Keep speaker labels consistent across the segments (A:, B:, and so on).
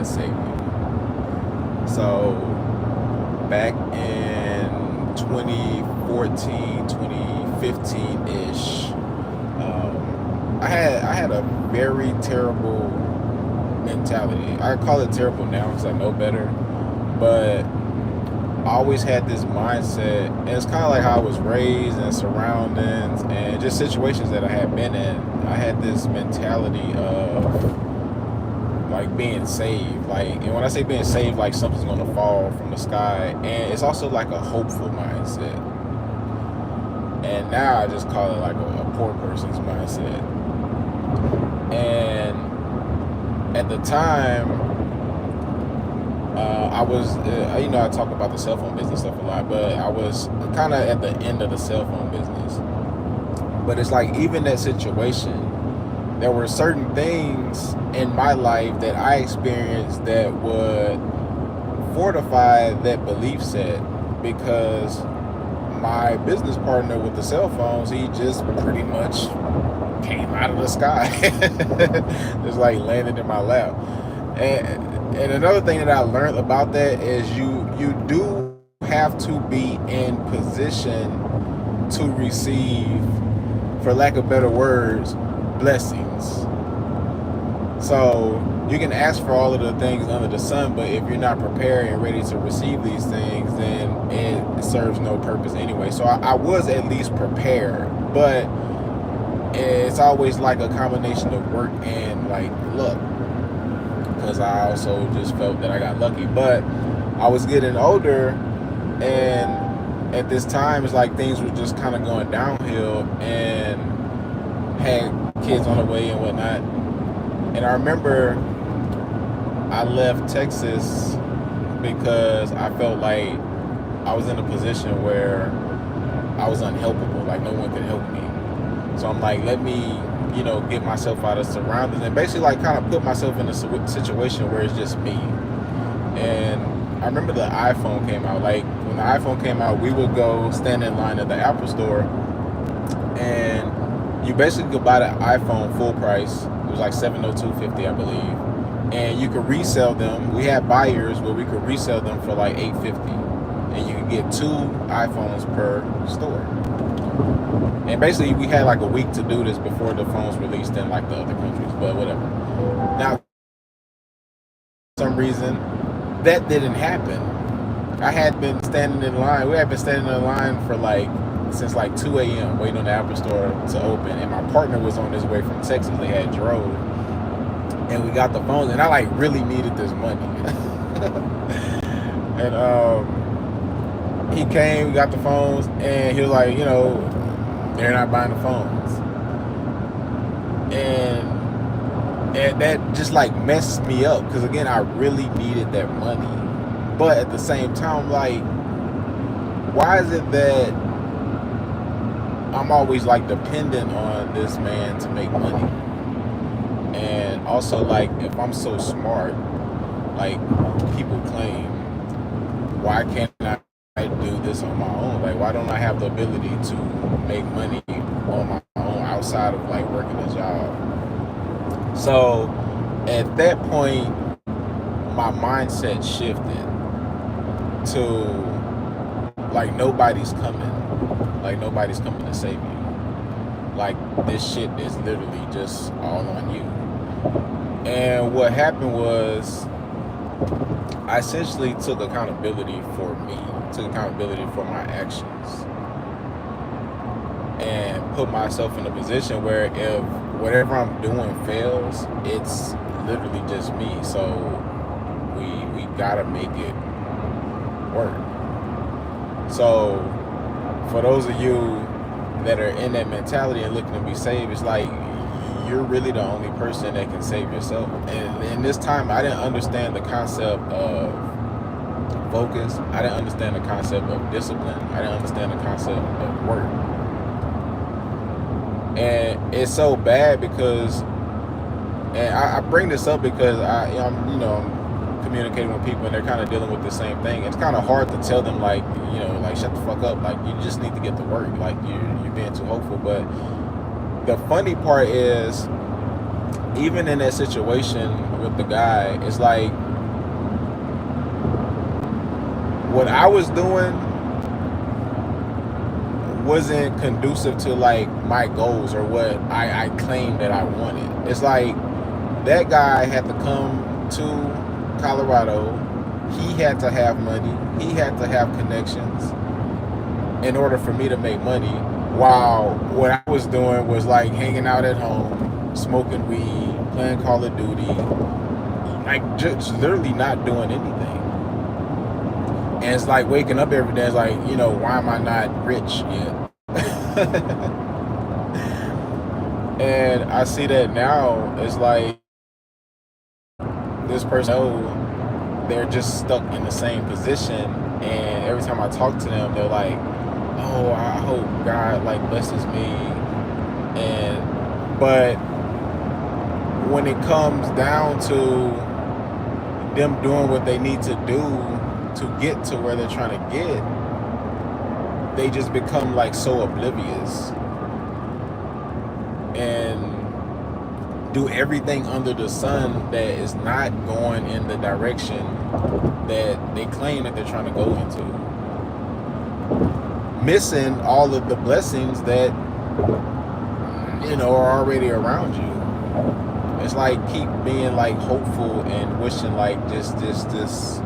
A: to save you. So back in 2014, 2015-ish, I had a very terrible mentality. I call it terrible now because I know better, but I always had this mindset, and it's kind of like how I was raised and surroundings and just situations that I had been in. I had this mentality of like being saved, and when I say being saved, like something's gonna fall from the sky, and it's also like a hopeful mindset. And now I just call it like a poor person's mindset. And at the time, I was, I talk about the cell phone business stuff a lot, but I was kind of at the end of the cell phone business. But it's like, even that situation, there were certain things in my life that I experienced that would fortify that belief set, because my business partner with the cell phones, he just pretty much came out of the sky. Just like landed in my lap. And another thing that I learned about that is you do have to be in position to receive, for lack of better words, blessings. So you can ask for all of the things under the sun, but if you're not prepared and ready to receive these things, then it serves no purpose anyway. So I was at least prepared, but it's always like a combination of work and like luck, because I also just felt that I got lucky. But I was getting older, and at this time it's like things were just kind of going downhill, and had kids on the way and whatnot. And I remember I left Texas because I felt like I was in a position where I was unhelpable, like no one could help me. So I'm like, let me, get myself out of surroundings and basically like kind of put myself in a situation where it's just me. And I remember the iPhone came out. Like when the iPhone came out, we would go stand in line at the Apple store, and you basically could buy the iPhone full price. It was like $702.50, I believe, and you could resell them. We had buyers where we could resell them for like $850, and you could get 2 iPhones per store. And basically, we had like a week to do this before the phones released in like the other countries, but whatever. Now, for some reason, that didn't happen. I had been standing in line. We had been standing in line for since 2 a.m. waiting on the Apple store to open, and my partner was on his way from Texas. They had drove, and we got the phones, and I really needed this money. And he came, we got the phones, and he was like, they're not buying the phones. And that just messed me up, because again, I really needed that money. But at the same time, why is it that I'm always dependent on this man to make money? And also, if I'm so smart, like people claim, why can't I do this on my own? Why don't I have the ability to make money on my own outside of working a job? So at that point, my mindset shifted to nobody's coming. Nobody's coming to save you. This shit is literally just all on you. And what happened was, I essentially took accountability for me, took accountability for my actions, and put myself in a position where if whatever I'm doing fails, it's literally just me. So we gotta make it work. So for those of you that are in that mentality and looking to be saved, it's you're really the only person that can save yourself. And in this time, I didn't understand the concept of focus. I didn't understand the concept of discipline. I didn't understand the concept of work. And it's so bad because, and I bring this up because I'm communicating with people, and they're kind of dealing with the same thing. It's kind of hard to tell them shut the fuck up. You just need to get to work. You're being too hopeful. But the funny part is, even in that situation with the guy, it's like what I was doing wasn't conducive to like my goals or what I claimed that I wanted. It's like that guy had to come to Colorado. He had to have money. He had to have connections in order for me to make money. While what I was doing was like hanging out at home, smoking weed, playing Call of Duty, like just literally not doing anything. And it's like waking up every day. It's like, why am I not rich yet? And I see that now. It's like this person, they're just stuck in the same position. And every time I talk to them, they're like, "Oh, I hope God like blesses me." But when it comes down to them doing what they need to do to get to where they're trying to get, they just become like so oblivious and do everything under the sun that is not going in the direction that they claim that they're trying to go into, missing all of the blessings that are already around you. It's like keep being like hopeful and wishing like just this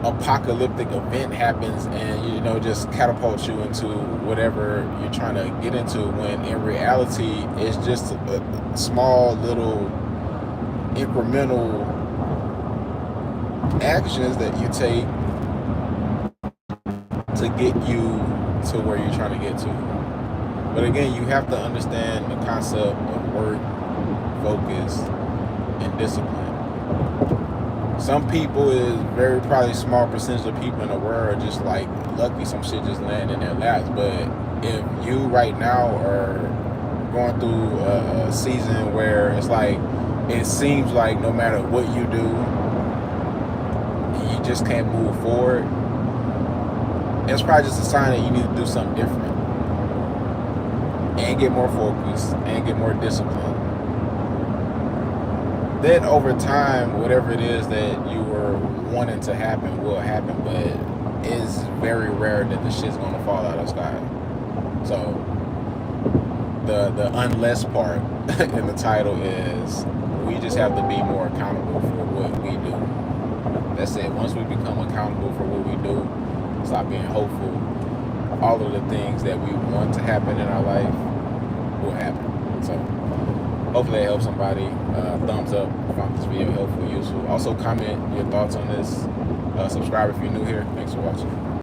A: apocalyptic event happens and just catapults you into whatever you're trying to get into, when in reality it's just a small little incremental actions that you take to get you to where you're trying to get to. But again, you have to understand the concept of work, focus, and discipline. Some people is very probably small percentage of people in the world are just like lucky some shit just landing in their laps. But if you right now are going through a season where it's like it seems like no matter what you do, you just can't move forward, it's probably just a sign that you need to do something different and get more focused and get more discipline. Then over time, whatever it is that you were wanting to happen will happen, but it's very rare that the shit's gonna fall out of the sky. So the unless part in the title is we just have to be more accountable for what we do. That's it. Once we become accountable for what we do, stop being hopeful, all of the things that we want to happen in our life will happen. So hopefully that helps somebody. Thumbs up if you found this video helpful, useful. Also comment your thoughts on this. Subscribe if you're new here. Thanks for watching.